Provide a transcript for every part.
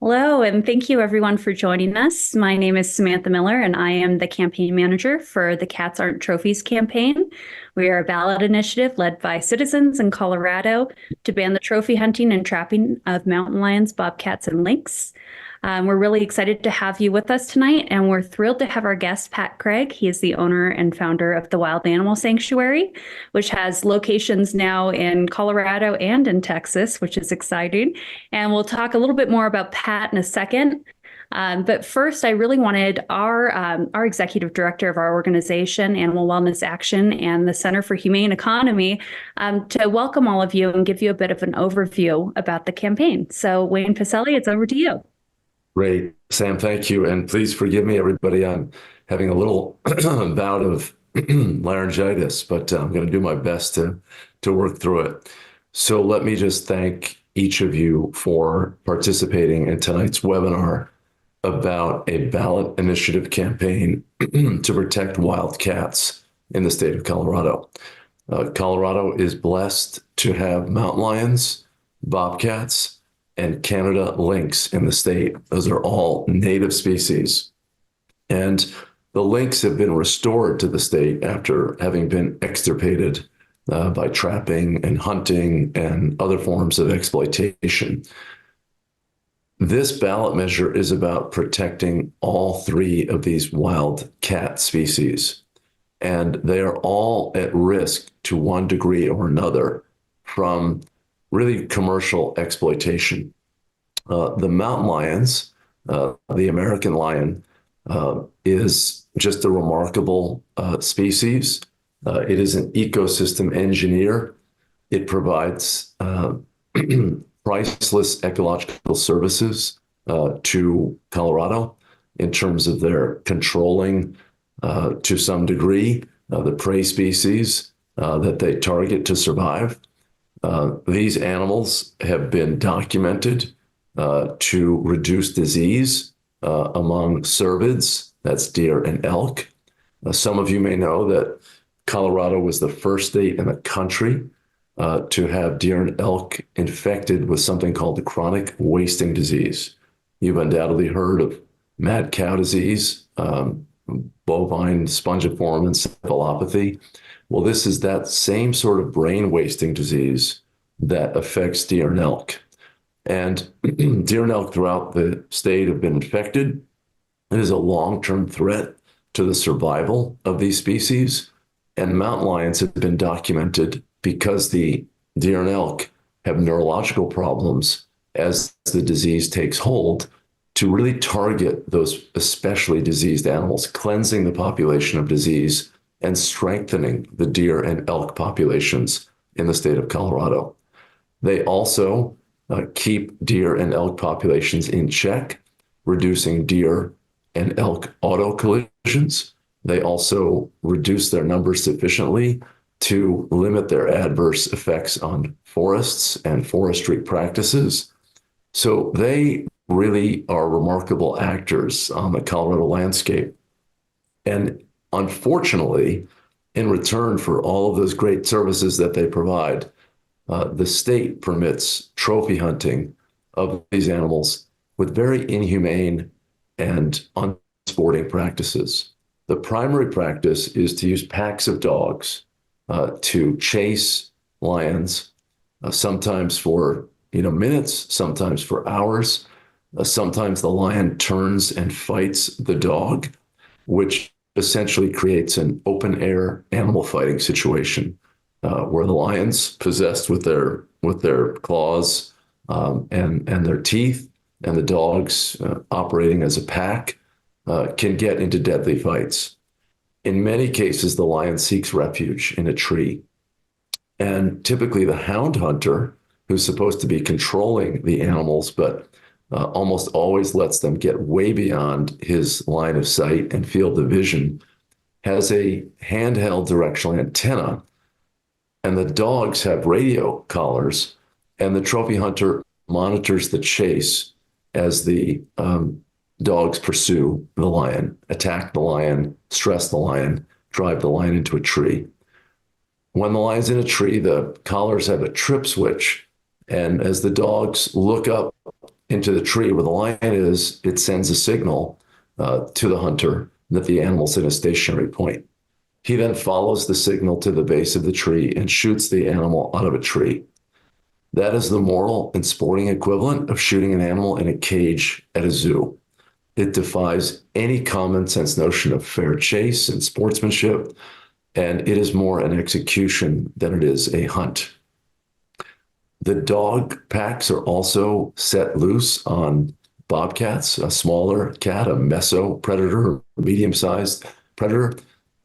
Hello, and thank you everyone for joining us. My name is Samantha Miller, and I am the campaign manager for the Cats Aren't Trophies campaign. We are a ballot initiative led by citizens in Colorado to ban the trophy hunting and trapping of mountain lions, bobcats, and lynx. We're really excited to have you with us tonight, and we're thrilled to have our guest, Pat Craig. He is the owner and founder of the Wild Animal Sanctuary, which has locations now in Colorado and in Texas, which is exciting. And we'll talk a little bit more about Pat in a second. But first, I really wanted our executive director of our organization, Animal Wellness Action, and the Center for Humane Economy, to welcome all of you and give you a bit of an overview about the campaign. So, Wayne Pacelli, it's over to you. Great, Sam, thank you. And please forgive me, everybody. I'm having a little bout of laryngitis, but I'm going to do my best to work through it. So let me just thank each of you for participating in tonight's webinar about a ballot initiative campaign to protect wild cats in the state of Colorado. Colorado is blessed to have mountain lions, bobcats, and Canada lynx in the state. Those are all native species. And the lynx have been restored to the state after having been extirpated by trapping and hunting and other forms of exploitation. This ballot measure is about protecting all three of these wild cat species. And they are all at risk to one degree or another from really commercial exploitation. The mountain lions, the American lion, is just a remarkable species. It is an ecosystem engineer. It provides priceless ecological services to Colorado in terms of their controlling, to some degree, the prey species that they target to survive. These animals have been documented to reduce disease among cervids, that's deer and elk. Some of you may know that Colorado was the first state in the country to have deer and elk infected with something called the chronic wasting disease. You've undoubtedly heard of mad cow disease, bovine spongiform encephalopathy. Well, this is that same sort of brain wasting disease that affects deer and elk. And deer and elk throughout the state have been infected. It is a long-term threat to the survival of these species. And mountain lions have been documented because the deer and elk have neurological problems as the disease takes hold to really target those especially diseased animals, cleansing the population of disease and strengthening the deer and elk populations in the state of Colorado. They also keep deer and elk populations in check, reducing deer and elk auto collisions. They also reduce their numbers sufficiently to limit their adverse effects on forests and forestry practices. So they really are remarkable actors on the Colorado landscape. And unfortunately, in return for all of those great services that they provide, the state permits trophy hunting of these animals with very inhumane and unsporting practices. The primary practice is to use packs of dogs to chase lions, sometimes for minutes, sometimes for hours. Sometimes the lion turns and fights the dog, which essentially creates an open air animal fighting situation where the lion's possessed with their claws and their teeth, and the dogs operating as a pack can get into deadly fights. In many cases, the lion seeks refuge in a tree. And typically the hound hunter, who's supposed to be controlling the animals, but almost always lets them get way beyond his line of sight and field of vision, has a handheld directional antenna. And the dogs have radio collars, and the trophy hunter monitors the chase as the dogs pursue the lion, attack the lion, stress the lion, drive the lion into a tree. When the lion's in a tree, the collars have a trip switch. And as the dogs look up into the tree where the lion is, it sends a signal to the hunter that the animal's in a stationary point. He then follows the signal to the base of the tree and shoots the animal out of a tree. That is the moral and sporting equivalent of shooting an animal in a cage at a zoo. It defies any common sense notion of fair chase and sportsmanship, and it is more an execution than it is a hunt. The dog packs are also set loose on bobcats, a smaller cat, a meso predator, a medium-sized predator.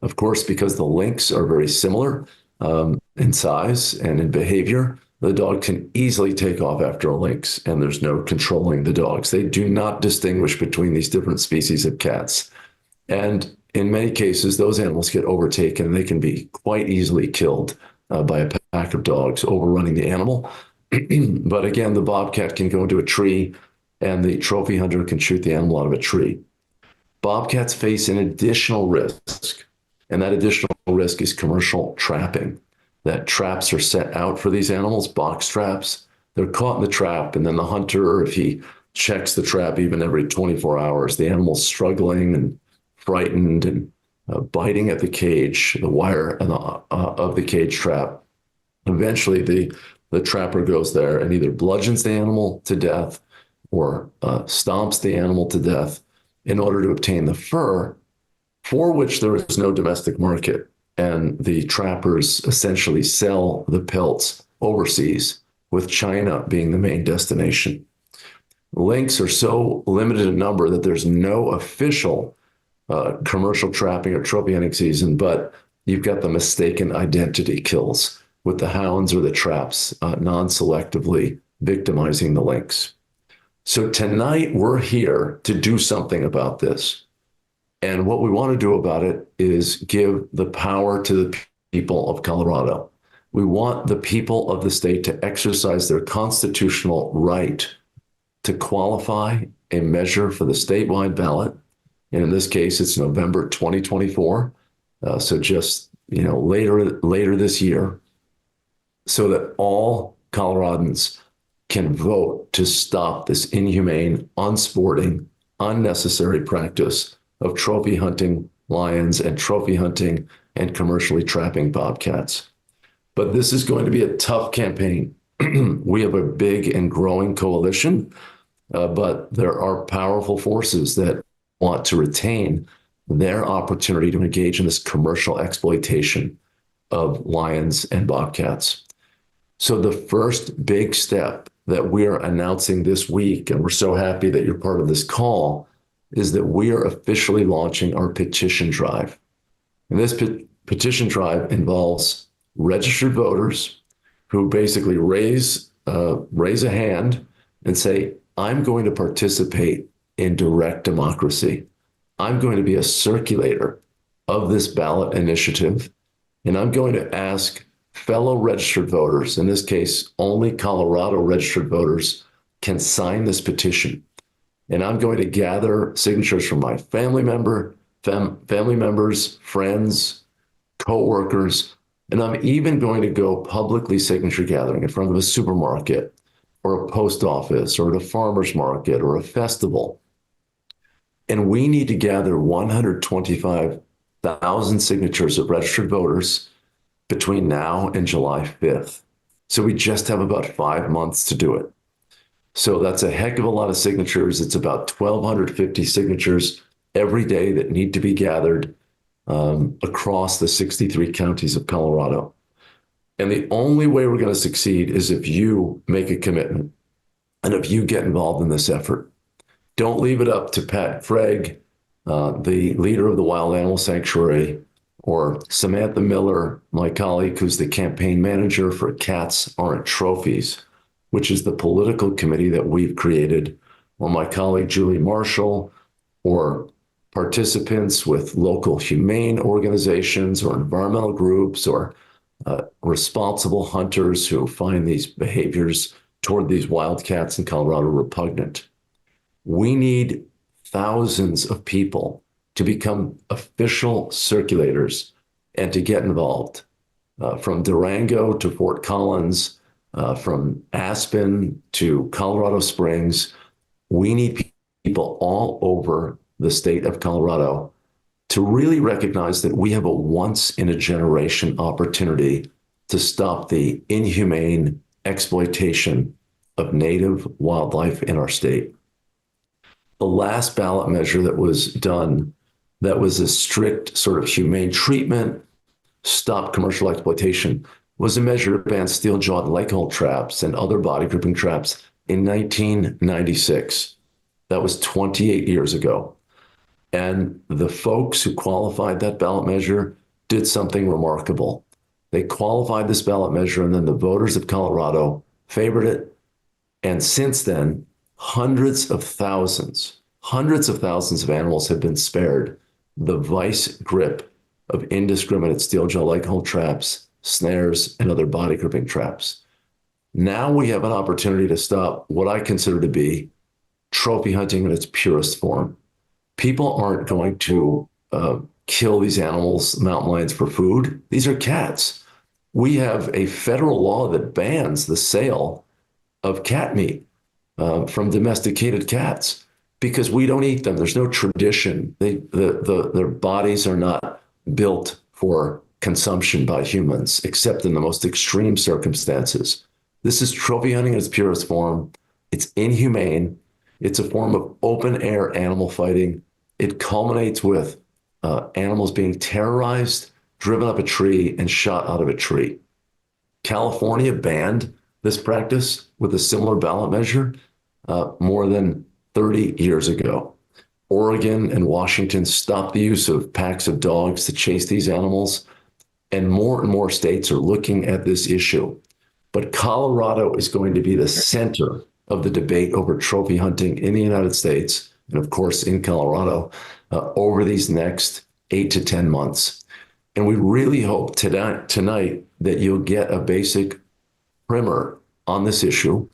Of course, because the lynx are very similar in size and in behavior, the dog can easily take off after a lynx, and there's no controlling the dogs. They do not distinguish between these different species of cats. And in many cases, those animals get overtaken, and they can be quite easily killed by a pack of dogs overrunning the animal. But again, the bobcat can go into a tree, and the trophy hunter can shoot the animal out of a tree. Bobcats face an additional risk, and that additional risk is commercial trapping. That traps are set out for these animals, box traps. They're caught in the trap, and then the hunter, if he checks the trap even every 24 hours, the animal's struggling and frightened and biting at the cage, the wire of the cage trap. Eventually, the trapper goes there and either bludgeons the animal to death or stomps the animal to death in order to obtain the fur, for which there is no domestic market. And the trappers essentially sell the pelts overseas, with China being the main destination. Lynx are so limited in number that there's no official commercial trapping or trophy hunting season, but you've got the mistaken identity kills with the hounds or the traps non-selectively victimizing the lynx. So tonight we're here to do something about this. And what we want to do about it is give the power to the people of Colorado. We want the people of the state to exercise their constitutional right to qualify a measure for the statewide ballot. And in this case, it's November 2024. So just later this year, so that all Coloradans can vote to stop this inhumane, unsporting, unnecessary practice of trophy hunting lions and trophy hunting and commercially trapping bobcats. But this is going to be a tough campaign. We have a big and growing coalition, but there are powerful forces that want to retain their opportunity to engage in this commercial exploitation of lions and bobcats. So the first big step that we are announcing this week, and we're so happy that you're part of this call, is that we are officially launching our petition drive. And this petition drive involves registered voters who basically raise a hand and say, I'm going to participate in direct democracy. I'm going to be a circulator of this ballot initiative, and I'm going to ask fellow registered voters, in this case, only Colorado registered voters, can sign this petition. And I'm going to gather signatures from my family members, friends, coworkers, and I'm even going to go publicly signature gathering in front of a supermarket or a post office or at a farmer's market or a festival. And we need to gather 125,000 signatures of registered voters between now and July 5th. So we just have about 5 months to do it. So that's a heck of a lot of signatures. It's about 1,250 signatures every day that need to be gathered across the 63 counties of Colorado. And the only way we're going to succeed is if you make a commitment and if you get involved in this effort. Don't leave it up to Pat Fregg, the leader of the Wild Animal Sanctuary, or Samantha Miller, my colleague, who's the campaign manager for Cats Aren't Trophies, which is the political committee that we've created, or my colleague Julie Marshall, or participants with local humane organizations or environmental groups, or responsible hunters who find these behaviors toward these wildcats in Colorado repugnant. We need thousands of people to become official circulators and to get involved. From Durango to Fort Collins, from Aspen to Colorado Springs, we need people all over the state of Colorado to really recognize that we have a once in a generation opportunity to stop the inhumane exploitation of native wildlife in our state. The last ballot measure that was done that was a strict sort of humane treatment, stop commercial exploitation, was a measure to ban steel-jawed leg hold traps and other body gripping traps in 1996. That was 28 years ago. And the folks who qualified that ballot measure did something remarkable. They qualified this ballot measure, and then the voters of Colorado favored it. And since then, hundreds of thousands of animals have been spared the vice grip of indiscriminate steel-jaw leg hold traps, snares, and other body gripping traps. Now we have an opportunity to stop what I consider to be trophy hunting in its purest form. People aren't going to kill these animals, mountain lions, for food. These are cats. We have a federal law that bans the sale of cat meat from domesticated cats because we don't eat them. There's no tradition. Their bodies are not built for consumption by humans, except in the most extreme circumstances. This is trophy hunting in its purest form. It's inhumane. It's a form of open air animal fighting. It culminates with animals being terrorized, driven up a tree, and shot out of a tree. California banned this practice with a similar ballot measure more than 30 years ago. Oregon and Washington stopped the use of packs of dogs to chase these animals, and more states are looking at this issue. But Colorado is going to be the center of the debate over trophy hunting in the United States, and of course in Colorado, over these next 8 to 10 months. And we really hope tonight that you'll get a basic primer on this issue,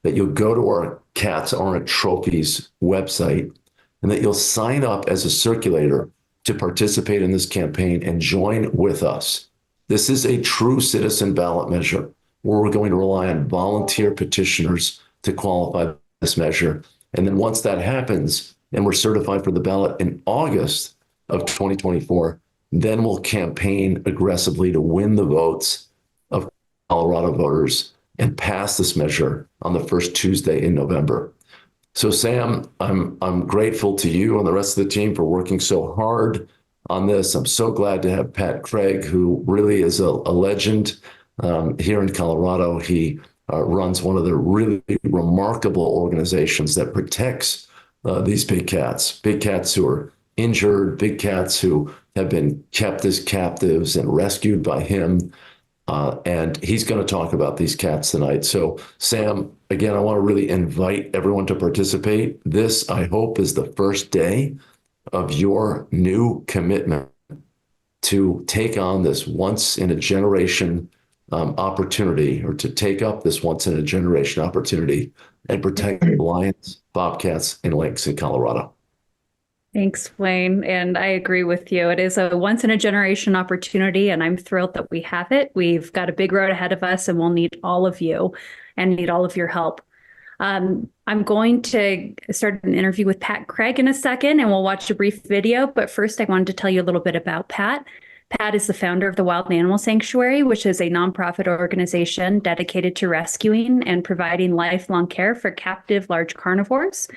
that you'll go to our Cats Aren't Trophies website, and that you'll sign up as a circulator to participate in this campaign and join with us. This is a true citizen ballot measure where we're going to rely on volunteer petitioners to qualify this measure. And then once that happens and we're certified for the ballot in August of 2024, then we'll campaign aggressively to win the votes of Colorado voters and pass this measure on the first Tuesday in November. So Sam, I'm grateful to you and the rest of the team for working so hard on this. I'm so glad to have Pat Craig, who really is a legend here in Colorado. He runs one of the really remarkable organizations that protects these big cats who are injured, big cats who have been kept as captives and rescued by him. And he's going to talk about these cats tonight. So Sam, again, I want to really invite everyone to participate. This, I hope, is the first day of your new commitment to take on this once in a generation opportunity, or to take up this once in a generation opportunity and protect lions, bobcats, and lynx in Colorado. Thanks, Wayne. And I agree with you. It is a once in a generation opportunity, and I'm thrilled that we have it. We've got a big road ahead of us, and we'll need all of you and need all of your help. I'm going to start an interview with Pat Craig in a second, and we'll watch a brief video. But first, I wanted to tell you a little bit about Pat. Pat is the founder of the Wild Animal Sanctuary, which is a nonprofit organization dedicated to rescuing and providing lifelong care for captive large carnivores.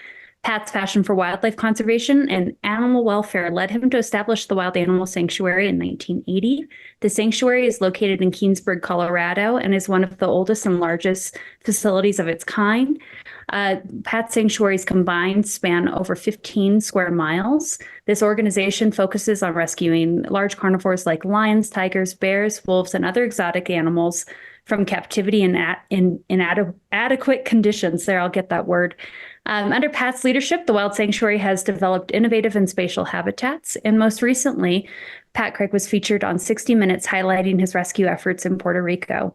Pat's passion for wildlife conservation and animal welfare led him to establish the Wild Animal Sanctuary in 1980. The sanctuary is located in Keensburg, Colorado, and is one of the oldest and largest facilities of its kind. Pat's sanctuaries combined span over 15 square miles. This organization focuses on rescuing large carnivores like lions, tigers, bears, wolves, and other exotic animals from captivity in inadequate conditions. There, I'll get that word. Under Pat's leadership, the Wild Sanctuary has developed innovative and spatial habitats. And most recently, Pat Craig was featured on 60 Minutes highlighting his rescue efforts in Puerto Rico.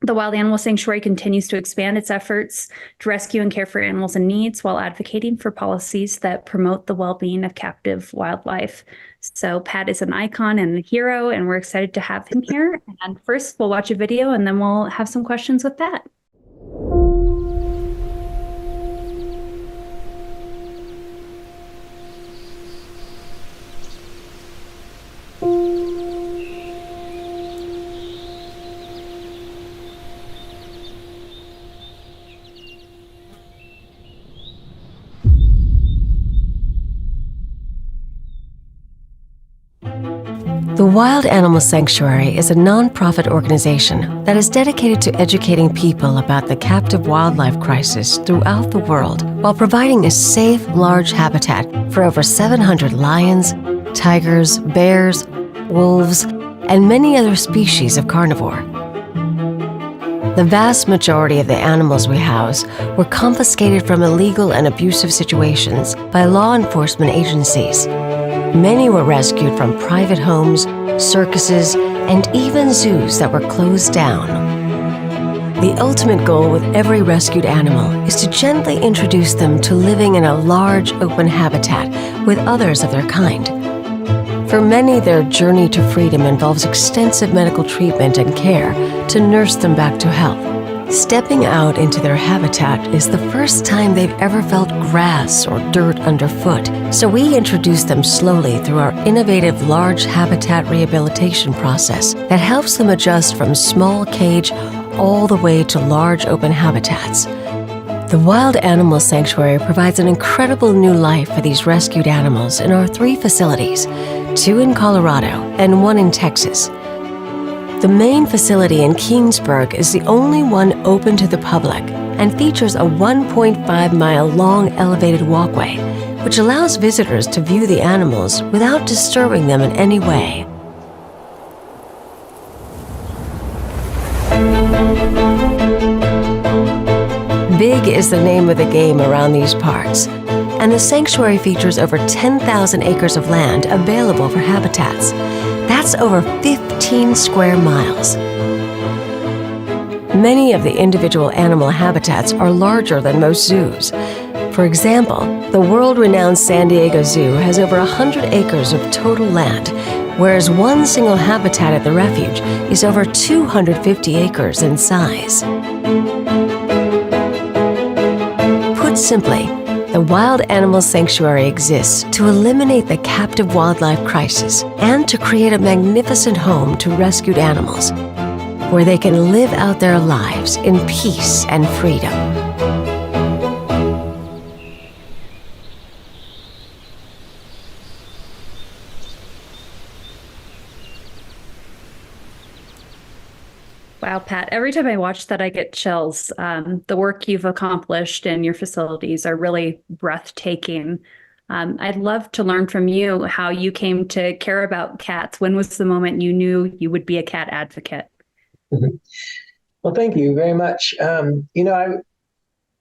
The Wild Animal Sanctuary continues to expand its efforts to rescue and care for animals in need while advocating for policies that promote the well-being of captive wildlife. So Pat is an icon and a hero, and we're excited to have him here. And first, we'll watch a video, and then we'll have some questions with Pat. The Wild Animal Sanctuary is a nonprofit organization that is dedicated to educating people about the captive wildlife crisis throughout the world while providing a safe, large habitat for over 700 lions, tigers, bears, wolves, and many other species of carnivore. The vast majority of the animals we house were confiscated from illegal and abusive situations by law enforcement agencies. Many were rescued from private homes, circuses, and even zoos that were closed down. The ultimate goal with every rescued animal is to gently introduce them to living in a large, open habitat with others of their kind. For many, their journey to freedom involves extensive medical treatment and care to nurse them back to health. Stepping out into their habitat is the first time they've ever felt grass or dirt underfoot, so we introduce them slowly through our innovative large habitat rehabilitation process that helps them adjust from small cage all the way to large open habitats. The Wild Animal Sanctuary provides an incredible new life for these rescued animals in our 3 facilities, 2 in Colorado and 1 in Texas. The main facility in Keensburg is the only one open to the public and features a 1.5-mile long elevated walkway, which allows visitors to view the animals without disturbing them in any way. Big is the name of the game around these parts, and the sanctuary features over 10,000 acres of land available for habitats. That's over 15 square miles. Many of the individual animal habitats are larger than most zoos. For example, the world-renowned San Diego Zoo has over 100 acres of total land, whereas one single habitat at the refuge is over 250 acres in size. Put simply, the Wild Animal Sanctuary exists to eliminate the captive wildlife crisis and to create a magnificent home to rescued animals, where they can live out their lives in peace and freedom. Wow, Pat, every time I watch that, I get chills. The work you've accomplished in your facilities are really breathtaking. I'd love to learn from you how you came to care about cats. When was the moment you knew you would be a cat advocate? Mhm. Well, thank you very much. I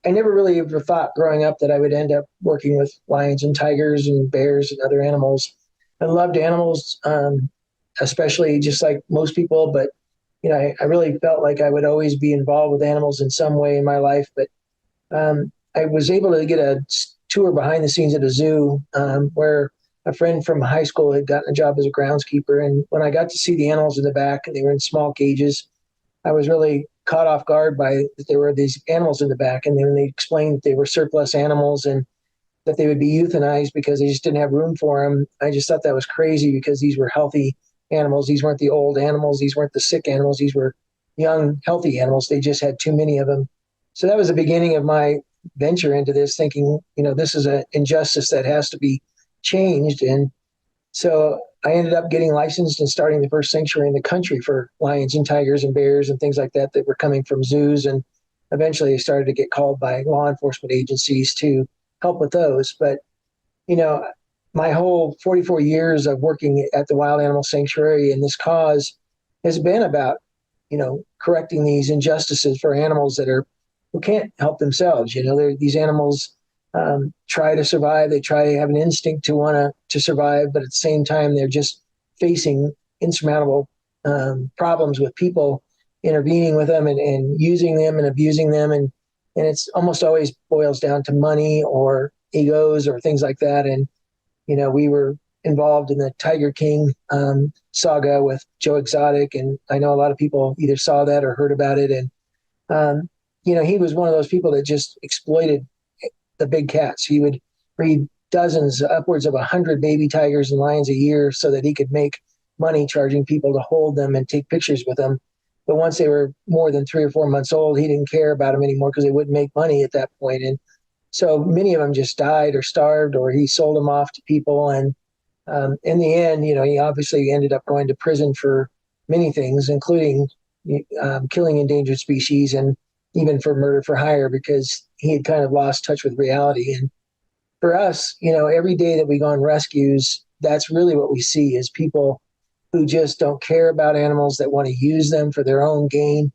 never really ever thought growing up that I would end up working with lions and tigers and bears and other animals. I loved animals, especially just like most people, but I really felt like I would always be involved with animals in some way in my life. But I was able to get a tour behind the scenes at a zoo where a friend from high school had gotten a job as a groundskeeper. And when I got to see the animals in the back, and they were in small cages, I was really caught off guard by that there were these animals in the back. And then they explained that they were surplus animals and that they would be euthanized because they just didn't have room for them. I just thought that was crazy because these were healthy animals. These weren't the old animals. These weren't the sick animals. These were young, healthy animals. They just had too many of them. So that was the beginning of my venture into this, thinking, this is an injustice that has to be changed. And so I ended up getting licensed and starting the first sanctuary in the country for lions and tigers and bears and things like that were coming from zoos. And eventually I started to get called by law enforcement agencies to help with those. But, my whole 44 years of working at the Wild Animal Sanctuary and this cause has been about, correcting these injustices for animals who can't help themselves. These animals try to survive. They try to have an instinct to want to survive, but at the same time, they're just facing insurmountable problems with people intervening with them and using them and abusing them. And it's almost always boils down to money or egos or things like that. And, we were involved in the Tiger King saga with Joe Exotic. And I know a lot of people either saw that or heard about it. And, he was one of those people that just exploited the big cats. He would breed dozens, upwards of 100 baby tigers and lions a year so that he could make money charging people to hold them and take pictures with them. But once they were more than 3 or 4 months old, he didn't care about them anymore because they wouldn't make money at that point. And so many of them just died or starved, or he sold them off to people. And In the end, he obviously ended up going to prison for many things, including killing endangered species and even for murder for hire, because he had kind of lost touch with reality. And for us, every day that we go on rescues, that's really what we see is people who just don't care about animals, that want to use them for their own gain.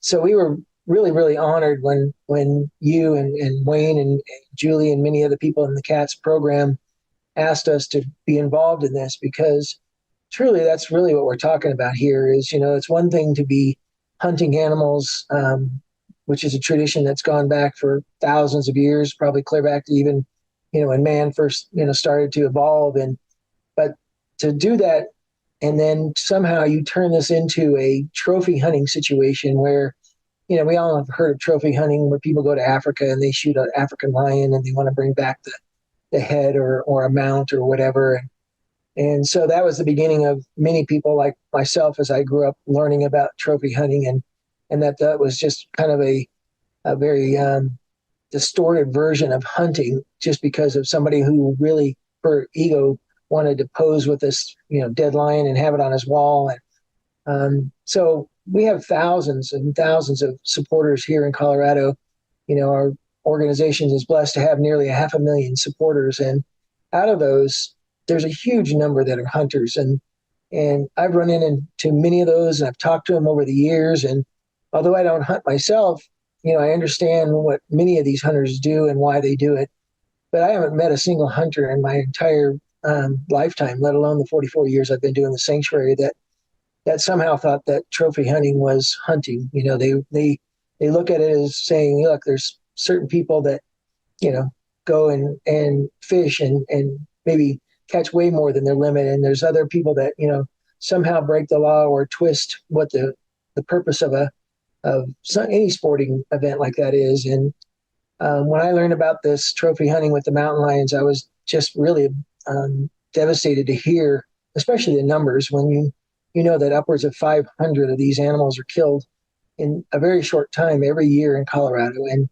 So we were really, really honored when you and Wayne and Julie and many other people in the CATS program asked us to be involved in this, because truly that's really what we're talking about here is, it's one thing to be hunting animals, which is a tradition that's gone back for thousands of years, probably clear back to even, when man first, started to evolve. But to do that, and then somehow you turn this into a trophy hunting situation where, we all have heard of trophy hunting where people go to Africa and they shoot an African lion and they want to bring back the head or a mount or whatever. And so that was the beginning of many people like myself as I grew up learning about trophy hunting, and that was just kind of a very distorted version of hunting, just because of somebody who really, for ego, wanted to pose with this dead lion and have it on his wall. And so we have thousands and thousands of supporters here in Colorado. Our organization is blessed to have nearly 500,000 supporters, and out of those, there's a huge number that are hunters, and I've run into many of those, and I've talked to them over the years. And although I don't hunt myself, I understand what many of these hunters do and why they do it. But I haven't met a single hunter in my entire lifetime, let alone the 44 years I've been doing the sanctuary, that somehow thought that trophy hunting was hunting. They look at it as saying, look, there's certain people that go and fish and maybe catch way more than their limit, and there's other people that somehow break the law or twist what the purpose of any sporting event like that is. And when I learned about this trophy hunting with the mountain lions, I was just really devastated to hear, especially the numbers, when you know that upwards of 500 of these animals are killed in a very short time every year in Colorado. And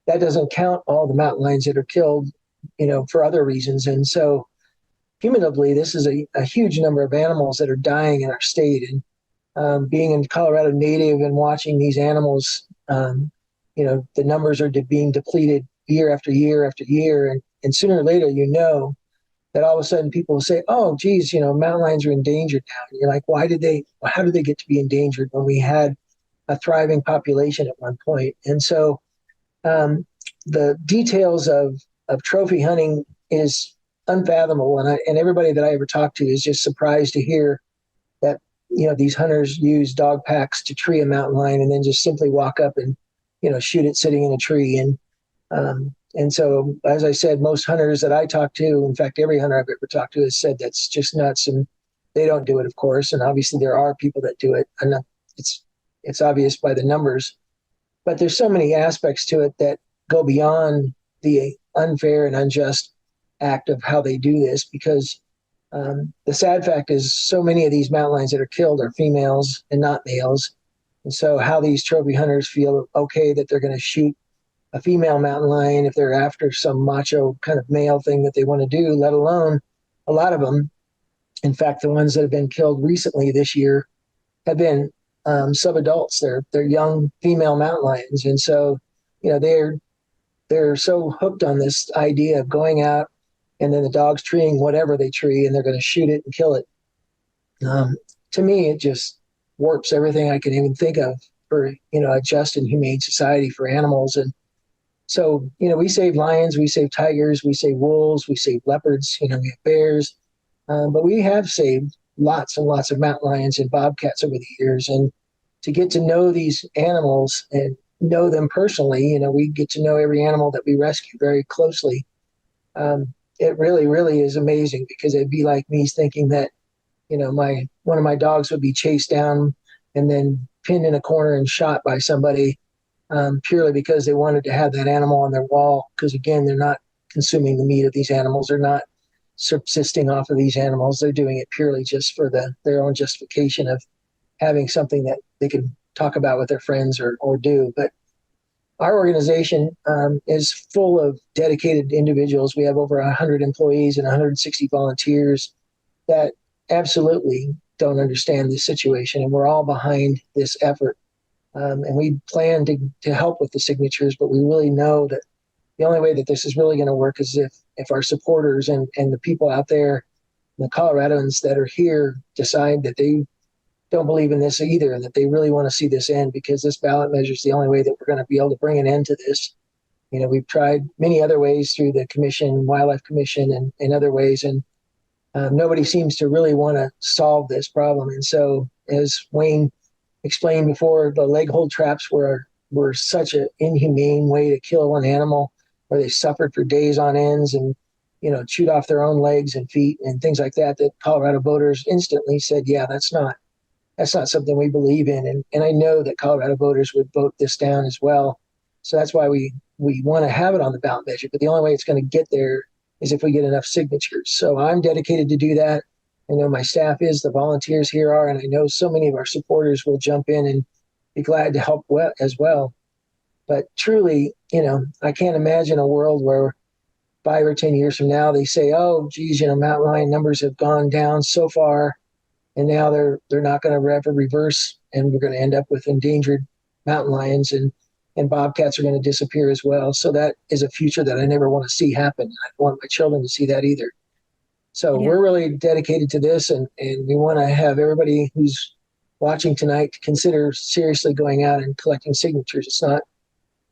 that doesn't count all the mountain lions that are killed, for other reasons. And so cumulatively, this is a huge number of animals that are dying in our state. And being a Colorado native and watching these animals, the numbers are being depleted year after year after year. And sooner or later, that all of a sudden people will say, oh, geez, mountain lions are endangered now. And you're like, how did they get to be endangered when we had a thriving population at one point? And so the details of trophy hunting is unfathomable. And everybody that I ever talked to is just surprised to hear that, these hunters use dog packs to tree a mountain lion and then just simply walk up and, shoot it sitting in a tree. And so, as I said, most hunters that I talk to, in fact, every hunter I've ever talked to has said that's just nuts. And they don't do it, of course. And obviously there are people that do it. And it's obvious by the numbers. But there's so many aspects to it that go beyond the unfair and unjust act of how they do this, because the sad fact is so many of these mountain lions that are killed are females and not males. And so how these trophy hunters feel okay that they're going to shoot a female mountain lion if they're after some macho kind of male thing that they want to do, let alone a lot of them. In fact, the ones that have been killed recently this year have been subadults. They're young female mountain lions. And so, they're so hooked on this idea of going out and then the dog's treeing whatever they tree and they're going to shoot it and kill it. To me, it just warps everything I can even think of for, a just and humane society for animals. And so, we save lions, we save tigers, we save wolves, we save leopards, we have bears, but we have saved lots and lots of mountain lions and bobcats over the years. And to get to know these animals and know them personally, we get to know every animal that we rescue very closely. It really, really is amazing, because it'd be like me thinking that, one of my dogs would be chased down and then pinned in a corner and shot by somebody purely because they wanted to have that animal on their wall. Because again, they're not consuming the meat of these animals. They're not subsisting off of these animals. They're doing it purely just for their own justification of having something that they can talk about with their friends or do. But our organization is full of dedicated individuals. We have over 100 employees and 160 volunteers that absolutely don't understand this situation, and we're all behind this effort. And we plan to help with the signatures, but we really know that the only way that this is really going to work is if our supporters and the people out there, the Coloradans that are here, decide that they don't believe in this either, and that they really want to see this end, because this ballot measure is the only way that we're going to be able to bring an end to this. We've tried many other ways through the commission, Wildlife Commission, and other ways, and nobody seems to really want to solve this problem. And so, as Wayne explained before, the leg hold traps were such an inhumane way to kill an animal, where they suffered for days on ends and chewed off their own legs and feet and things like that. That Colorado voters instantly said, yeah, that's not something we believe in. And I know that Colorado voters would vote this down as well. So that's why we want to have it on the ballot measure. But the only way it's going to get there is if we get enough signatures. So I'm dedicated to do that. I know my staff is, the volunteers here are, and I know so many of our supporters will jump in and be glad to help as well. But truly, I can't imagine a world where 5 or 10 years from now they say, oh, geez, mountain lion numbers have gone down so far, and now they're not going to ever reverse, and we're going to end up with endangered mountain lions, and bobcats are going to disappear as well. So that is a future that I never want to see happen. I don't want my children to see that either. So We're really dedicated to this, and we want to have everybody who's watching tonight to consider seriously going out and collecting signatures. It's not a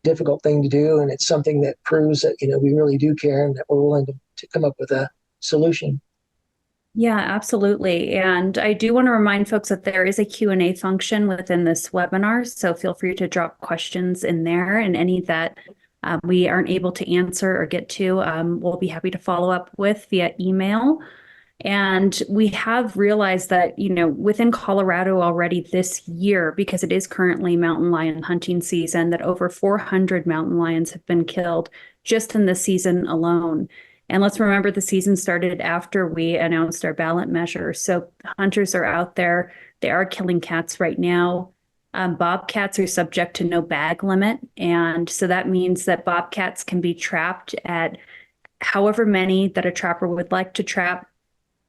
difficult thing to do, and it's something that proves that we really do care and that we're willing to come up with a solution. Yeah, absolutely. And I do want to remind folks that there is a Q&A function within this webinar. So feel free to drop questions in there, and any that we aren't able to answer or get to, we'll be happy to follow up with via email. And we have realized that, within Colorado already this year, because it is currently mountain lion hunting season, that over 400 mountain lions have been killed just in this season alone. And let's remember, the season started after we announced our ballot measure. So hunters are out there. They are killing cats right now. Bobcats are subject to no bag limit. And so that means that bobcats can be trapped at however many that a trapper would like to trap.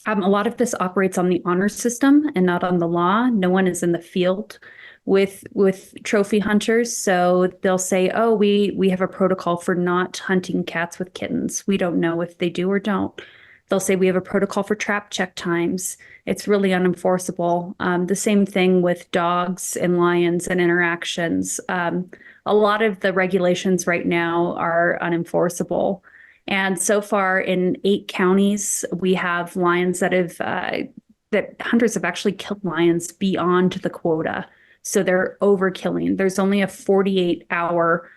A lot of this operates on the honor system and not on the law. No one is in the field with trophy hunters. So they'll say, oh, we have a protocol for not hunting cats with kittens. We don't know if they do or don't. They'll say we have a protocol for trap check times. It's really unenforceable. The same thing with dogs and lions and interactions. A lot of the regulations right now are unenforceable. And so far in 8 counties, we have lions that hunters have actually killed lions beyond the quota. So they're overkilling. There's only a 48-hour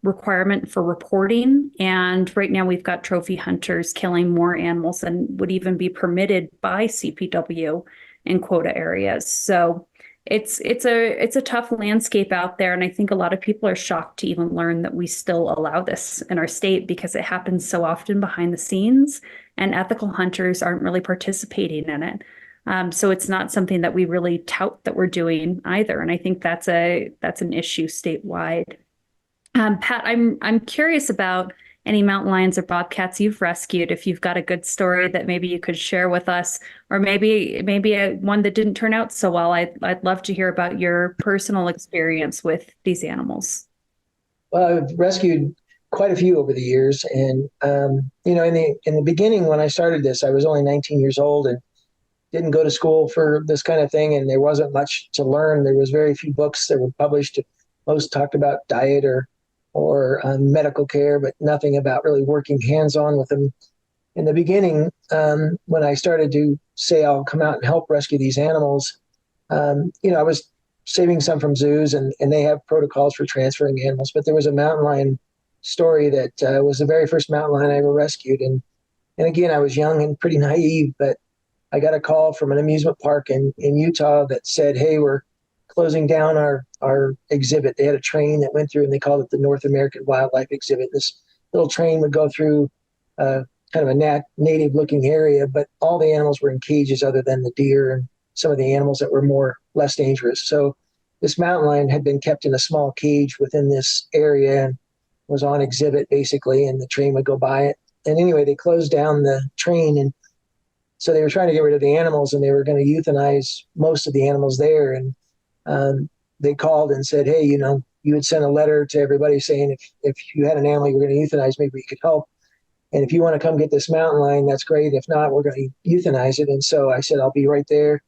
requirement for reporting. And right now we've got trophy hunters killing more animals than would even be permitted by CPW in quota areas. So it's a tough landscape out there. And I think a lot of people are shocked to even learn that we still allow this in our state, because it happens so often behind the scenes and ethical hunters aren't really participating in it. So it's not something that we really tout that we're doing either. And I think that's an issue statewide. Pat, I'm curious about any mountain lions or bobcats you've rescued. If you've got a good story that maybe you could share with us, or maybe one that didn't turn out so well, I'd love to hear about your personal experience with these animals. Well, I've rescued quite a few over the years, and in the beginning when I started this, I was only 19 years old and didn't go to school for this kind of thing, and there wasn't much to learn. There was very few books that were published. Most talked about diet or medical care, but nothing about really working hands-on with them. In the beginning, when I started to say I'll come out and help rescue these animals, I was saving some from zoos, and they have protocols for transferring animals. But there was a mountain lion story that was the very first mountain lion I ever rescued. And again, I was young and pretty naive, but I got a call from an amusement park in Utah that said, hey, we're closing down our exhibit. They had a train that went through, and they called it the North American Wildlife Exhibit. This little train would go through kind of a native looking area, but all the animals were in cages other than the deer and some of the animals that were less dangerous. So this mountain lion had been kept in a small cage within this area and was on exhibit basically, and the train would go by it. And anyway, they closed down the train, and so they were trying to get rid of the animals, and they were going to euthanize most of the animals there. And they called and said, hey, you would send a letter to everybody saying if you had an animal you were going to euthanize, maybe we could help. And if you want to come get this mountain lion, that's great. If not, we're going to euthanize it. And so I said, I'll be right there.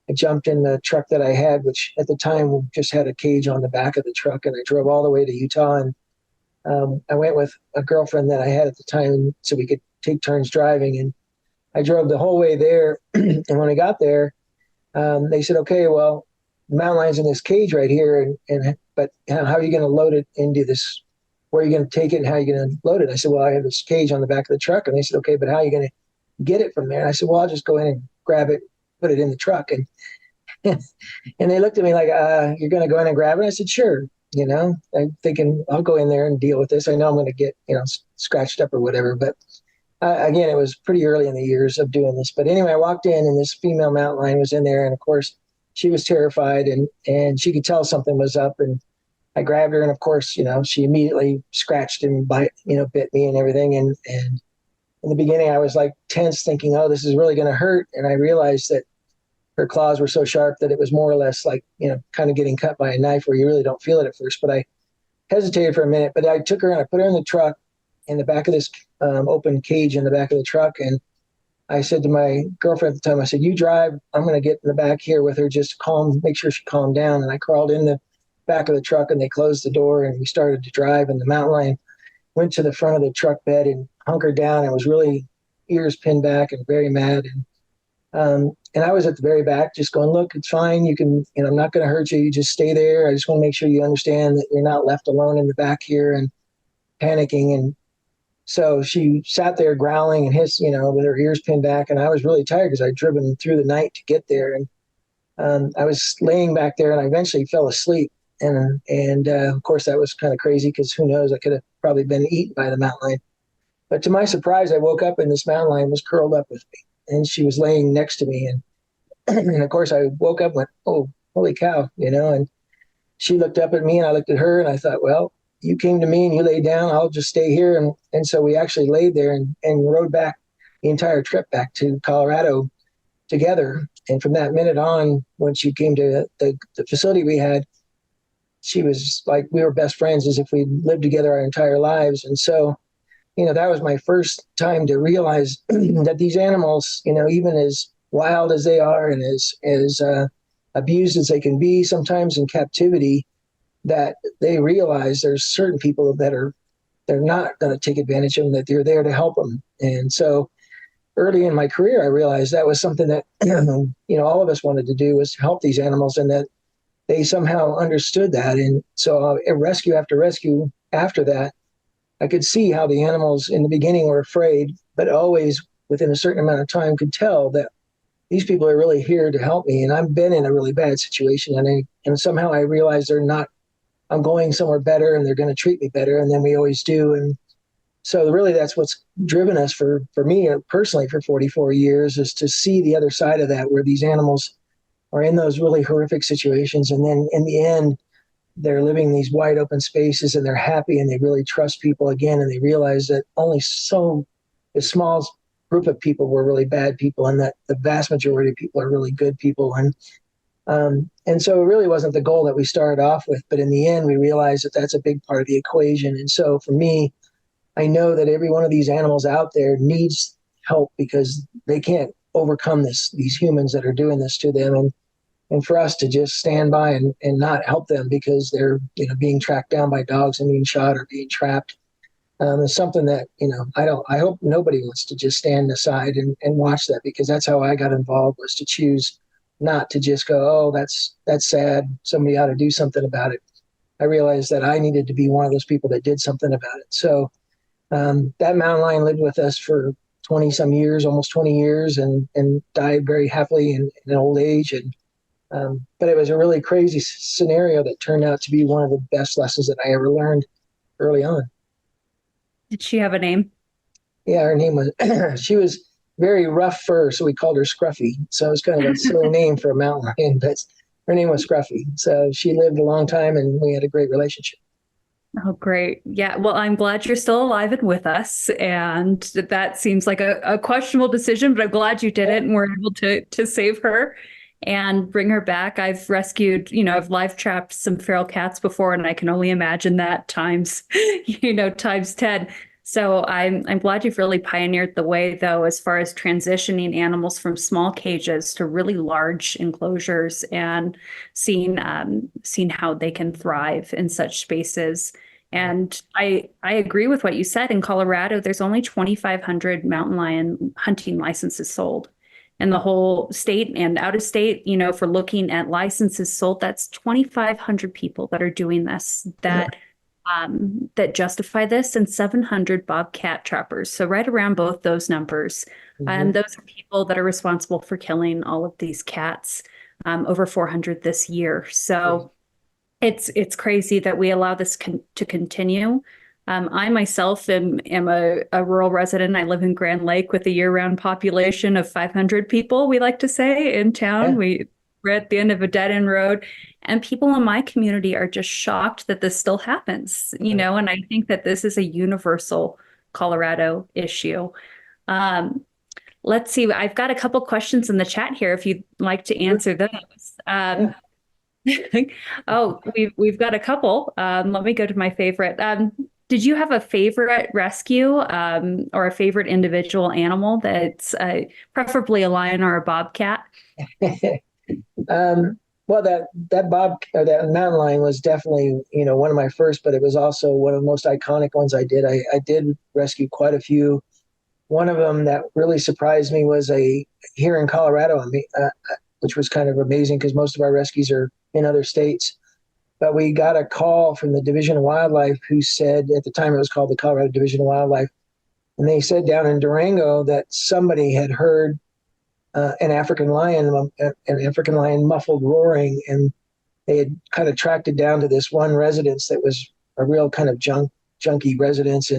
I jumped in the truck that I had, which at the time just had a cage on the back of the truck, and I drove all the way to Utah. And I went with a girlfriend that I had at the time so we could take turns driving. And I drove the whole way there. And when I got there, they said, okay, well, the mountain lion's in this cage right here. But how are you going to load it into this? Where are you going to take it and how are you going to load it? I said, well, I have this cage on the back of the truck. And they said, okay, but how are you going to get it from there? And I said, well, I'll just go in and grab it, put it in the truck. And and they looked at me like, you're going to go in and grab it? I said, sure. I'm thinking I'll go in there and deal with this. I know I'm going to get, scratched up or whatever. But again, it was pretty early in the years of doing this. But anyway, I walked in and this female mountain lion was in there. And of course, she was terrified and she could tell something was up. And I grabbed her. And of course, she immediately scratched and bit me and everything. And in the beginning, I was like tense thinking, oh, this is really going to hurt. And I realized that her claws were so sharp that it was more or less like, kind of getting cut by a knife where you really don't feel it at first. But I hesitated for a minute, but I took her and I put her in the truck in the back of this open cage in the back of the truck. And I said to my girlfriend at the time, I said, you drive, I'm going to get in the back here with her, just make sure she calmed down. And I crawled in the back of the truck and they closed the door and we started to drive. And the mountain lion went to the front of the truck bed and hunkered down and was really ears pinned back and very mad. And I was at the very back just going, look, it's fine. You can, I'm not going to hurt you. You just stay there. I just want to make sure you understand that you're not left alone in the back here and panicking. And so she sat there growling and hissed, with her ears pinned back. And I was really tired because I'd driven through the night to get there. And I was laying back there and I eventually fell asleep. And of course, that was kind of crazy because who knows, I could have probably been eaten by the mountain lion. But to my surprise, I woke up and this mountain lion was curled up with me. And she was laying next to me. And of course, I woke up and went, oh, holy cow, and she looked up at me and I looked at her and I thought, well, you came to me and you laid down, I'll just stay here. And so we actually laid there and rode back the entire trip back to Colorado together. And from that minute on, when she came to the facility we had, she was like, we were best friends as if we'd lived together our entire lives. And so that was my first time to realize that these animals, even as wild as they are and as abused as they can be sometimes in captivity, that they realize there's certain people that they're not going to take advantage of them, that they're there to help them. And so early in my career, I realized that was something that, all of us wanted to do, was to help these animals, and that they somehow understood that. And so rescue after rescue after that, I could see how the animals in the beginning were afraid, but always within a certain amount of time could tell that these people are really here to help me. And I've been in a really bad situation, and somehow I realized I'm going somewhere better and they're going to treat me better. And then we always do. And so really that's what's driven us for me personally for 44 years, is to see the other side of that, where these animals are in those really horrific situations. And then in the end, they're living in these wide open spaces and they're happy and they really trust people again. And they realize that only a small group of people were really bad people, and that the vast majority of people are really good people. And so it really wasn't the goal that we started off with, but in the end, we realized that that's a big part of the equation. And so for me, I know that every one of these animals out there needs help because they can't overcome these humans that are doing this to them. And for us to just stand by and not help them because they're being tracked down by dogs and being shot or being trapped is something that I hope nobody wants to just stand aside and watch that, because that's how I got involved, was to choose not to just go, oh, that's sad, somebody ought to do something about it. I realized that I needed to be one of those people that did something about it. So that mountain lion lived with us for 20 some years, almost 20 years, and died very happily in an old age. But it was a really crazy scenario that turned out to be one of the best lessons that I ever learned early on. Did she have a name? Yeah, her name was, she was very rough fur, so we called her Scruffy. So it was kind of a silly name for a mountain lion, but Her name was Scruffy. So she lived a long time and we had a great relationship. Oh, great. Yeah. Well, I'm glad you're still alive and with us. And that seems like a questionable decision, but I'm glad you did it and were able to save her and bring her back. I've rescued, I've live trapped some feral cats before, and I can only imagine that times, times 10. So I'm glad you've really pioneered the way, though, as far as transitioning animals from small cages to really large enclosures and seeing how they can thrive in such spaces. And I agree with what you said. In Colorado, there's only 2,500 mountain lion hunting licenses sold in the whole state and out of state. For looking at licenses sold, that's 2,500 people that are doing this, that justify this, and 700 bobcat trappers. So right around both those numbers. And those are people that are responsible for killing all of these cats, over 400 this year. So it's crazy that we allow this to continue. I myself am a rural resident. I live in Grand Lake with a year-round population of 500 people, we like to say, in town. We're at the end of a dead-end road, and people in my community are just shocked that this still happens, and I think that this is a universal Colorado issue. Let's see. I've got a couple questions in the chat here if you'd like to answer those. Oh, we've got a couple. Let me go to my favorite. Did you have a favorite rescue, or a favorite individual animal that's preferably a lion or a bobcat? Well, that mountain lion was definitely, one of my first, but it was also one of the most iconic ones I did. I did rescue quite a few. One of them that really surprised me was here in Colorado, which was kind of amazing because most of our rescues are in other states. But we got a call from the Division of Wildlife, who said, at the time it was called the Colorado Division of Wildlife, and they said down in Durango that somebody had heard an African lion muffled roaring, and they had kind of tracked it down to this one residence that was a real kind of junky residence,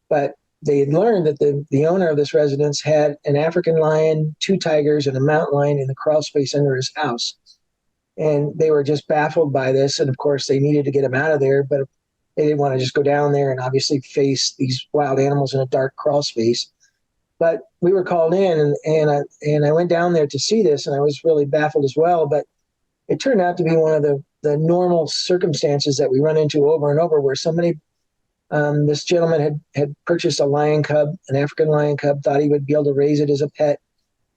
but they had learned that the owner of this residence had an African lion, 2 tigers, and a mountain lion in the crawl space under his house. And they were just baffled by this. And of course, they needed to get him out of there, but they didn't want to just go down there and obviously face these wild animals in a dark crawl space. But we were called in, and I went down there to see this, and I was really baffled as well. But it turned out to be one of the normal circumstances that we run into over and over, where somebody, this gentleman had purchased a lion cub, an African lion cub, thought he would be able to raise it as a pet.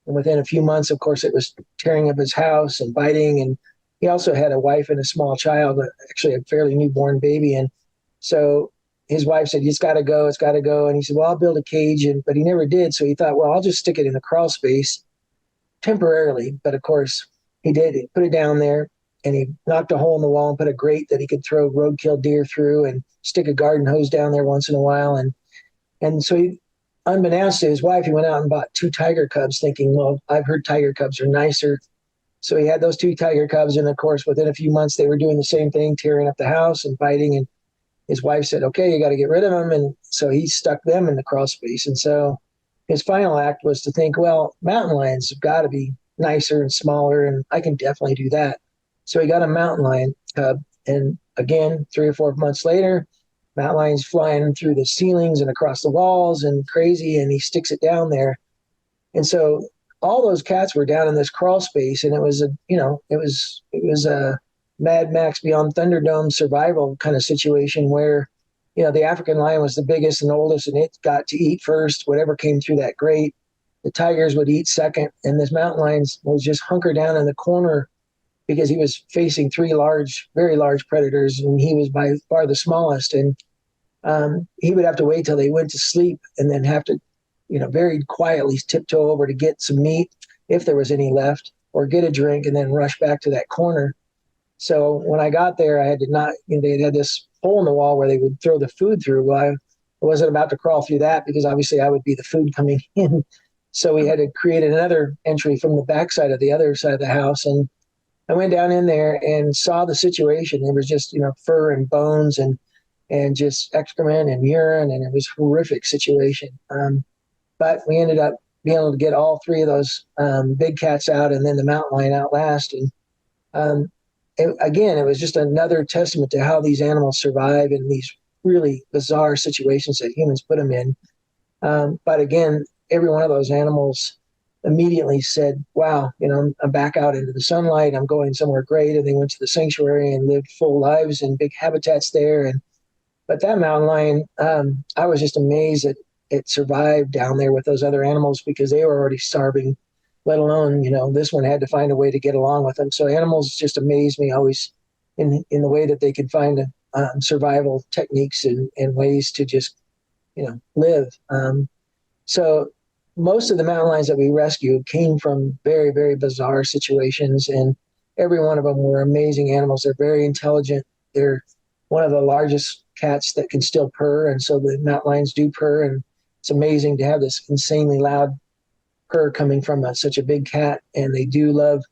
And within a few months, of course, it was tearing up his house and biting. And he also had a wife and a small child, actually a fairly newborn baby. And so his wife said, it's got to go. And he said, well, I'll build a cage. But he never did. So he thought, well, I'll just stick it in the crawl space temporarily. But of course, he did. He put it down there, and he knocked a hole in the wall and put a grate that he could throw roadkill deer through and stick a garden hose down there once in a while. And so he, unbeknownst to his wife, he went out and bought 2 tiger cubs, thinking, well, I've heard tiger cubs are nicer. So he had those 2 tiger cubs. And of course, within a few months, they were doing the same thing, tearing up the house and biting. And his wife said, okay, you got to get rid of them. And so he stuck them in the crawl space. And so his final act was to think, well, mountain lions have got to be nicer and smaller, and I can definitely do that. So he got a mountain lion cub. And again, 3 or 4 months later, mountain lion's flying through the ceilings and across the walls and crazy, and he sticks it down there. And so all those cats were down in this crawl space, and it was a Mad Max Beyond Thunderdome survival kind of situation where, the African lion was the biggest and oldest, and it got to eat first, whatever came through that grate. The tigers would eat second, and this mountain lion was just hunkered down in the corner because he was facing 3 very large predators, and he was by far the smallest. And he would have to wait till they went to sleep and then have to, very quietly tiptoe over to get some meat, if there was any left, or get a drink, and then rush back to that corner. So when I got there, I had to not, they had this hole in the wall where they would throw the food through. Well, I wasn't about to crawl through that because obviously I would be the food coming in. So we had to create another entry from the backside of the other side of the house. And I went down in there and saw the situation. There was just, fur and bones and just excrement and urine, and it was a horrific situation. But we ended up being able to get all 3 of those big cats out, and then the mountain lion out last. Again, it was just another testament to how these animals survive in these really bizarre situations that humans put them in. But again, every one of those animals immediately said, wow, I'm back out into the sunlight. I'm going somewhere great. And they went to the sanctuary and lived full lives in big habitats there. But that mountain lion, I was just amazed that it survived down there with those other animals because they were already starving, let alone, this one had to find a way to get along with them. So animals just amaze me always in the way that they can find survival techniques and ways to just, live. So most of the mountain lions that we rescued came from very, very bizarre situations, and every one of them were amazing animals. They're very intelligent. They're one of the largest cats that can still purr, and so the mountain lions do purr, and it's amazing to have this insanely loud purr coming from such a big cat. And they do love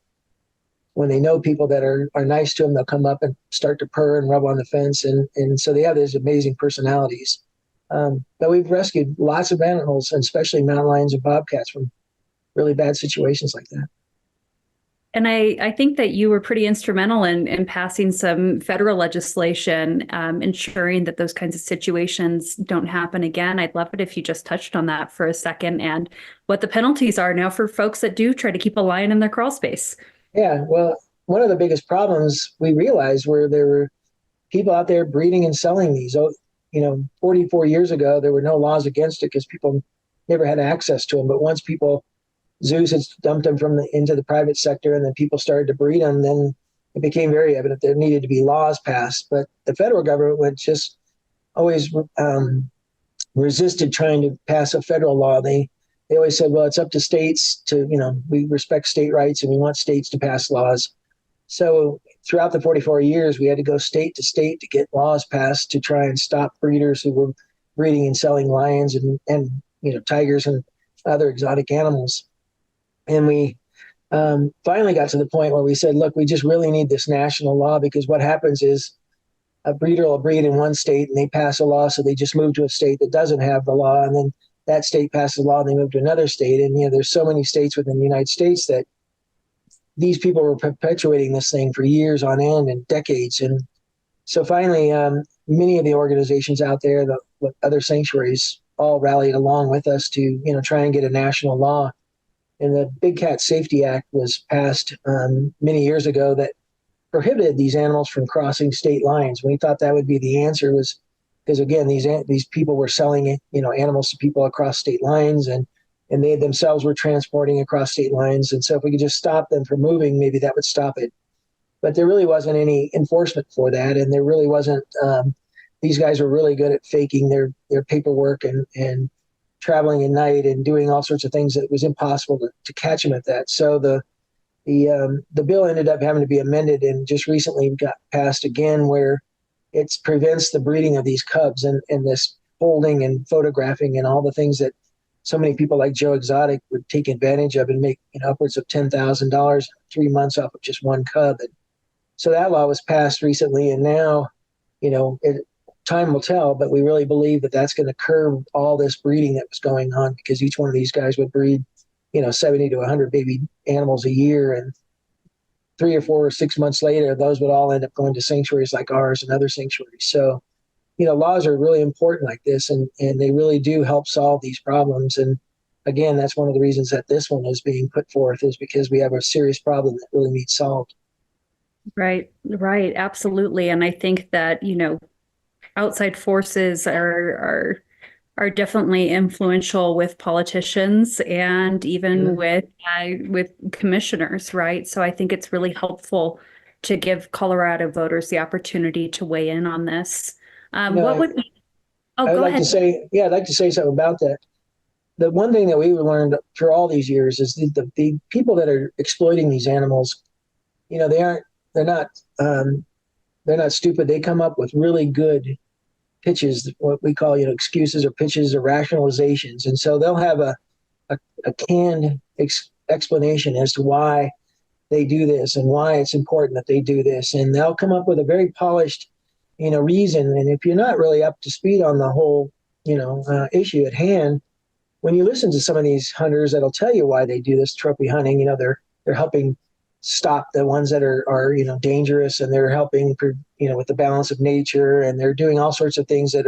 when they know people that are nice to them, they'll come up and start to purr and rub on the fence, and so they have these amazing personalities. But we've rescued lots of animals, and especially mountain lions and bobcats, from really bad situations like that. And I think that you were pretty instrumental in passing some federal legislation, ensuring that those kinds of situations don't happen again. I'd love it if you just touched on that for a second and what the penalties are now for folks that do try to keep a lion in their crawl space. Yeah, well, one of the biggest problems we realized were there were people out there breeding and selling these. 44 years ago, there were no laws against it because people never had access to them. But once zoos had dumped them into the private sector, and then people started to breed them, then it became very evident there needed to be laws passed. But the federal government just always resisted trying to pass a federal law. They always said, well, it's up to states to, we respect state rights and we want states to pass laws. So throughout the 44 years, we had to go state to state to get laws passed to try and stop breeders who were breeding and selling lions and tigers and other exotic animals. And we finally got to the point where we said, look, we just really need this national law, because what happens is a breeder will breed in one state and they pass a law, so they just move to a state that doesn't have the law, and then that state passes a law and they move to another state. And there's so many states within the United States that these people were perpetuating this thing for years on end and decades. And so finally, many of the organizations out there, the other sanctuaries, all rallied along with us to, try and get a national law. And the Big Cat Safety Act was passed many years ago that prohibited these animals from crossing state lines. We thought that would be the answer, was because, again, these people were selling, animals to people across state lines, and they themselves were transporting across state lines. And so if we could just stop them from moving, maybe that would stop it. But there really wasn't any enforcement for that. And there really wasn't, these guys were really good at faking their paperwork and traveling at night and doing all sorts of things that it was impossible to catch them at that. So the bill ended up having to be amended, and just recently got passed again, where it prevents the breeding of these cubs and this holding and photographing and all the things that so many people like Joe Exotic would take advantage of and make upwards of $10,000 in 3 months off of just one cub. And so that law was passed recently, and now, time will tell, but we really believe that that's going to curb all this breeding that was going on, because each one of these guys would breed, 70 to 100 baby animals a year, and 3 or 4 or 6 months later, those would all end up going to sanctuaries like ours and other sanctuaries. So, laws are really important like this, and they really do help solve these problems. And again, that's one of the reasons that this one is being put forth, is because we have a serious problem that really needs solved. Right, absolutely. And I think that, outside forces are definitely influential with politicians and even with commissioners, right? So I think it's really helpful to give Colorado voters the opportunity to weigh in on this. What would be? Oh, go ahead. I'd like to say something about that. The one thing that we learned for all these years is the people that are exploiting these animals, they're not stupid. They come up with really good pitches, what we call, excuses or pitches or rationalizations. And so they'll have a canned explanation as to why they do this and why it's important that they do this. And they'll come up with a very polished, reason. And if you're not really up to speed on the whole, issue at hand, when you listen to some of these hunters that'll tell you why they do this trophy hunting, they're helping stop the ones that are dangerous, and they're helping with the balance of nature, and they're doing all sorts of things that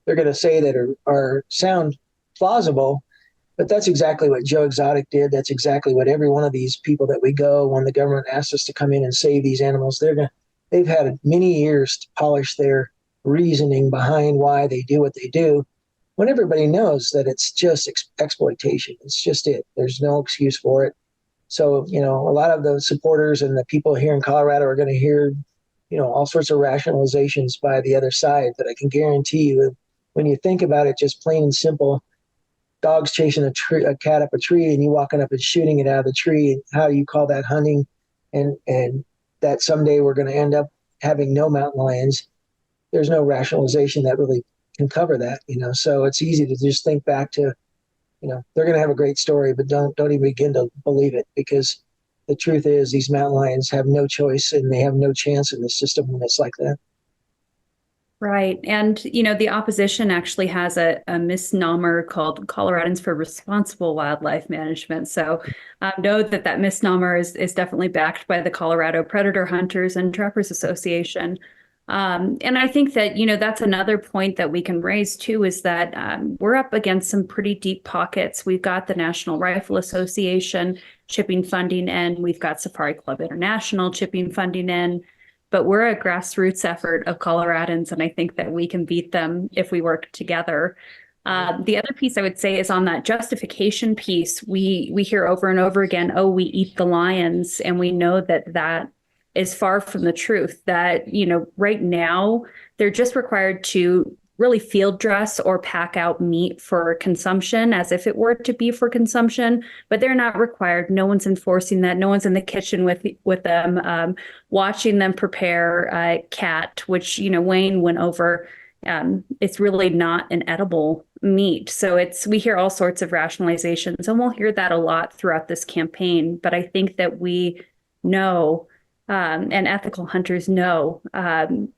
they're going to say that are sound plausible. But that's exactly what Joe Exotic did. That's exactly what every one of these people that we go, when the government asks us to come in and save these animals, they've had many years to polish their reasoning behind why they do what they do, when everybody knows that it's just exploitation. It's just it. There's no excuse for it. So, a lot of the supporters and the people here in Colorado are going to hear, all sorts of rationalizations by the other side. But I can guarantee you, when you think about it, just plain and simple, dogs chasing a cat up a tree and you walking up and shooting it out of the tree, and how you call that hunting, and that someday we're going to end up having no mountain lions. There's no rationalization that really can cover that, So it's easy to just think back to, they're going to have a great story, but don't even begin to believe it, because the truth is these mountain lions have no choice and they have no chance in the system when it's like that. Right. And, the opposition actually has a misnomer called Coloradans for Responsible Wildlife Management. So know that misnomer is definitely backed by the Colorado Predator Hunters and Trappers Association. And I think that, that's another point that we can raise too, is that we're up against some pretty deep pockets. We've got the National Rifle Association chipping funding in. We've got Safari Club International chipping funding in. But we're a grassroots effort of Coloradans, and I think that we can beat them if we work together. The other piece I would say is on that justification piece. We hear over and over again, oh, we eat the lions, and we know that is far from the truth. That, right now, they're just required to really field dress or pack out meat for consumption as if it were to be for consumption, but they're not required. No one's enforcing that. No one's in the kitchen with them, watching them prepare cat, which, Wayne went over. It's really not an edible meat. So we hear all sorts of rationalizations, and we'll hear that a lot throughout this campaign. But I think that we know, and ethical hunters know,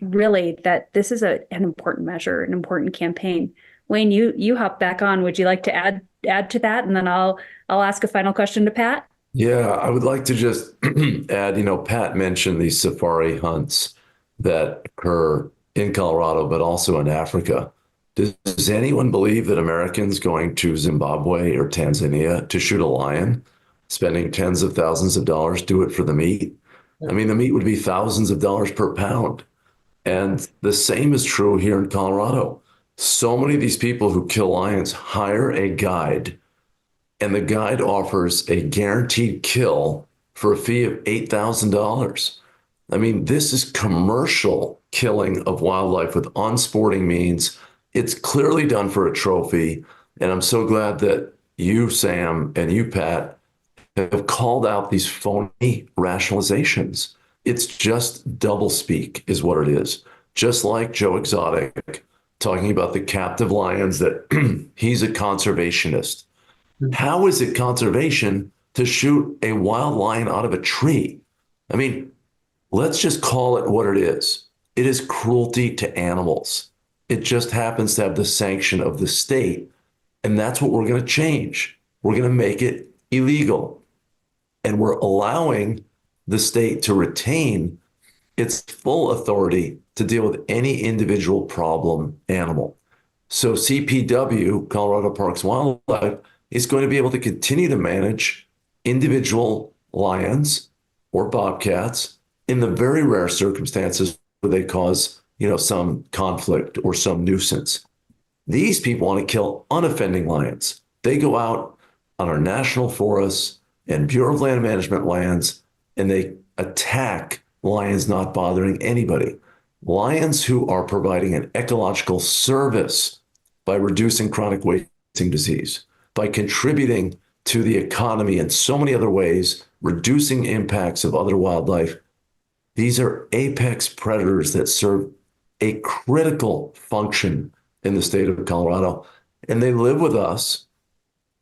really, that this is an important measure, an important campaign. Wayne, you hop back on. Would you like to add to that? And then I'll ask a final question to Pat. Yeah, I would like to just add, Pat mentioned these safari hunts that occur in Colorado, but also in Africa. Does anyone believe that Americans going to Zimbabwe or Tanzania to shoot a lion, spending tens of thousands of dollars, do it for the meat? I mean, the meat would be thousands of dollars per pound. And the same is true here in Colorado. So many of these people who kill lions hire a guide, and the guide offers a guaranteed kill for a fee of $8,000. I mean, this is commercial killing of wildlife with unsporting means. It's clearly done for a trophy. And I'm so glad that you, Sam, and you, Pat, have called out these phony rationalizations. It's just doublespeak is what it is. Just like Joe Exotic talking about the captive lions, that he's a conservationist. How is it conservation to shoot a wild lion out of a tree? I mean, let's just call it what it is. It is cruelty to animals. It just happens to have the sanction of the state. And that's what we're going to change. We're going to make it illegal. And we're allowing the state to retain its full authority to deal with any individual problem animal. So CPW, Colorado Parks and Wildlife, is going to be able to continue to manage individual lions or bobcats in the very rare circumstances where they cause, some conflict or some nuisance. These people want to kill unoffending lions. They go out on our national forests and Bureau of Land Management lands, and they attack lions not bothering anybody. Lions who are providing an ecological service by reducing chronic wasting disease, by contributing to the economy in so many other ways, reducing impacts of other wildlife. These are apex predators that serve a critical function in the state of Colorado, and they live with us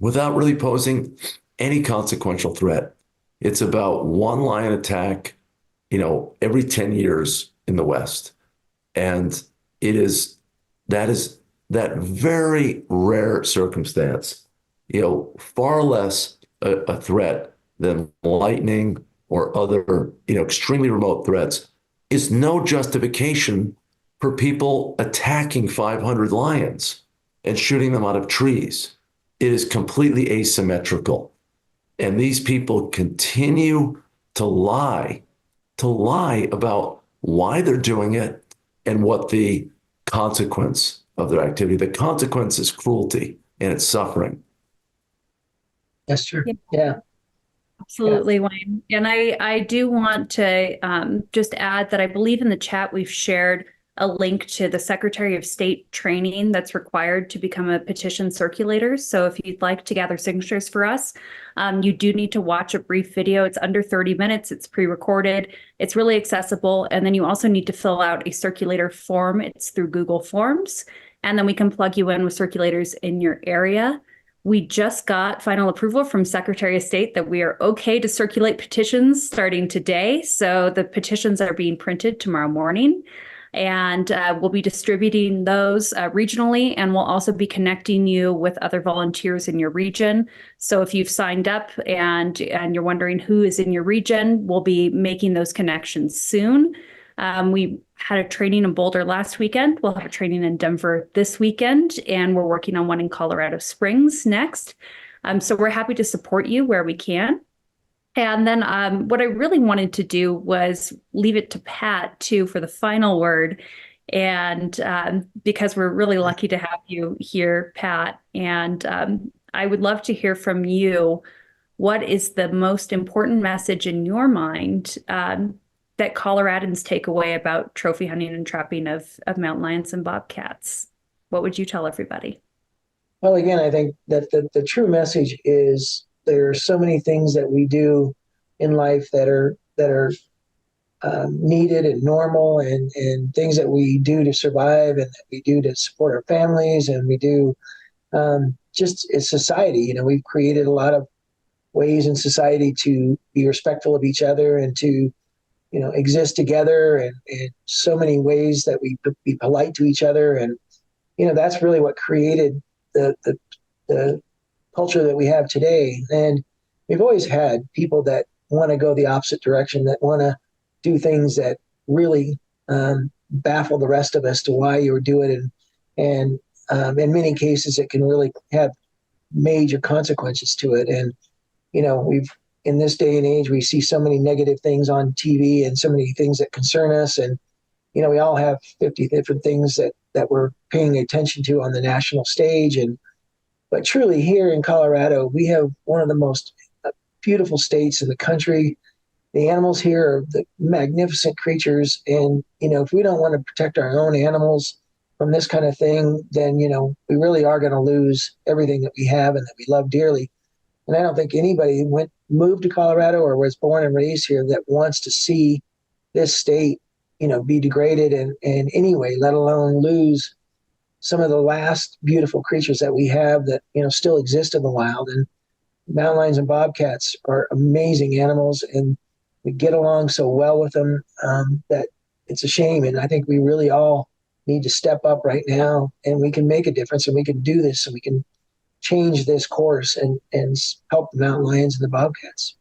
without really posing any consequential threat. It's about one lion attack, every 10 years in the West. And that very rare circumstance, far less a threat than lightning or other, extremely remote threats is no justification for people attacking 500 lions and shooting them out of trees. It is completely asymmetrical. And these people continue to lie about why they're doing it and what the consequence of their activity. The consequence is cruelty and it's suffering. That's true. Yeah. Yeah. Absolutely, Wayne. And I do want to just add that I believe in the chat we've shared a link to the Secretary of State training that's required to become a petition circulator. So if you'd like to gather signatures for us, you do need to watch a brief video. It's under 30 minutes. It's pre-recorded. It's really accessible. And then you also need to fill out a circulator form. It's through Google Forms. And then we can plug you in with circulators in your area. We just got final approval from Secretary of State that we are okay to circulate petitions starting today. So the petitions are being printed tomorrow morning. And we'll be distributing those regionally, and we'll also be connecting you with other volunteers in your region. So if you've signed up and you're wondering who is in your region, we'll be making those connections soon. We had a training in Boulder last weekend. We'll have a training in Denver this weekend, and we're working on one in Colorado Springs next. So we're happy to support you where we can. And then what I really wanted to do was leave it to Pat, too, for the final word. And because we're really lucky to have you here, Pat. And I would love to hear from you. What is the most important message in your mind that Coloradans take away about trophy hunting and trapping of mountain lions and bobcats? What would you tell everybody? Well, again, I think that the true message is there are so many things that we do in life that are needed and normal, and things that we do to survive and that we do to support our families, and we do just as society. We've created a lot of ways in society to be respectful of each other and to exist together, and so many ways that we be polite to each other, and that's really what created the culture that we have today. And we've always had people that want to go the opposite direction, that want to do things that really baffle the rest of us to why you would do it. And in many cases, it can really have major consequences to it. And, we've, in this day and age, we see so many negative things on TV and so many things that concern us. And, we all have 50 different things that we're paying attention to on the national stage. But truly here in Colorado, we have one of the most beautiful states in the country. The animals here are the magnificent creatures. And, if we don't want to protect our own animals from this kind of thing, then, we really are going to lose everything that we have and that we love dearly. And I don't think anybody moved to Colorado or was born and raised here that wants to see this state, be degraded in any way, let alone lose some of the last beautiful creatures that we have that, still exist in the wild. And mountain lions and bobcats are amazing animals, and we get along so well with them that it's a shame. And I think we really all need to step up right now, and we can make a difference, and we can do this, and we can change this course and help the mountain lions and the bobcats.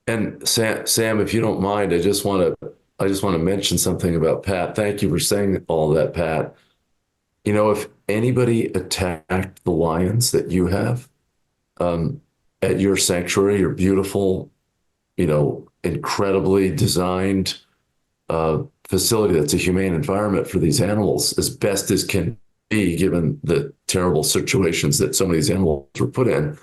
And Sam, if you don't mind, I just want to mention something about Pat. Thank you for saying all that, Pat. If anybody attacked the lions that you have at your sanctuary, your beautiful, incredibly designed facility that's a humane environment for these animals, as best as can be, given the terrible situations that some of these animals were put in,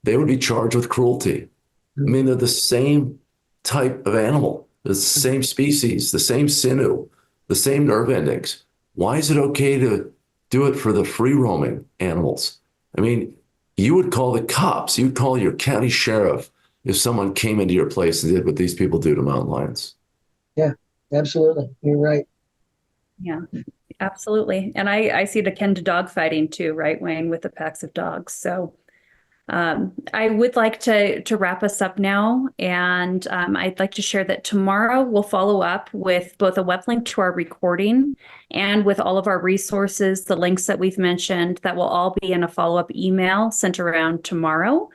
they would be charged with cruelty. I mean, they're the same type of animal, the same species, the same sinew, the same nerve endings. Why is it okay to do it for the free roaming animals? I mean, you would call the cops, you'd call your county sheriff if someone came into your place and did what these people do to mountain lions. Yeah, absolutely. You're right. Yeah, absolutely. And I see it akin to dog fighting too, right, Wayne, with the packs of dogs. So I would like to wrap us up now. And I'd like to share that tomorrow we'll follow up with both a web link to our recording and with all of our resources, the links that we've mentioned, that will all be in a follow-up email sent around tomorrow.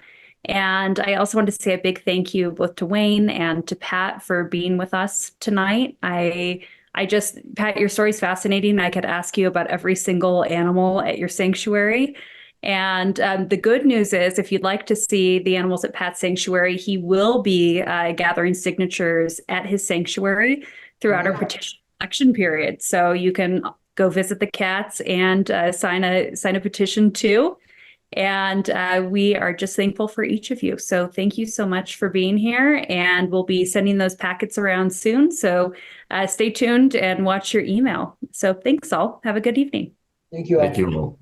And I also want to say a big thank you both to Wayne and to Pat for being with us tonight. Pat, your story's fascinating. I could ask you about every single animal at your sanctuary. And the good news is, if you'd like to see the animals at Pat's sanctuary, he will be gathering signatures at his sanctuary throughout our petition election period. So you can go visit the cats and sign a petition too. And we are just thankful for each of you. So thank you so much for being here. And we'll be sending those packets around soon. So stay tuned and watch your email. So thanks all. Have a good evening. Thank you all. Thank you all.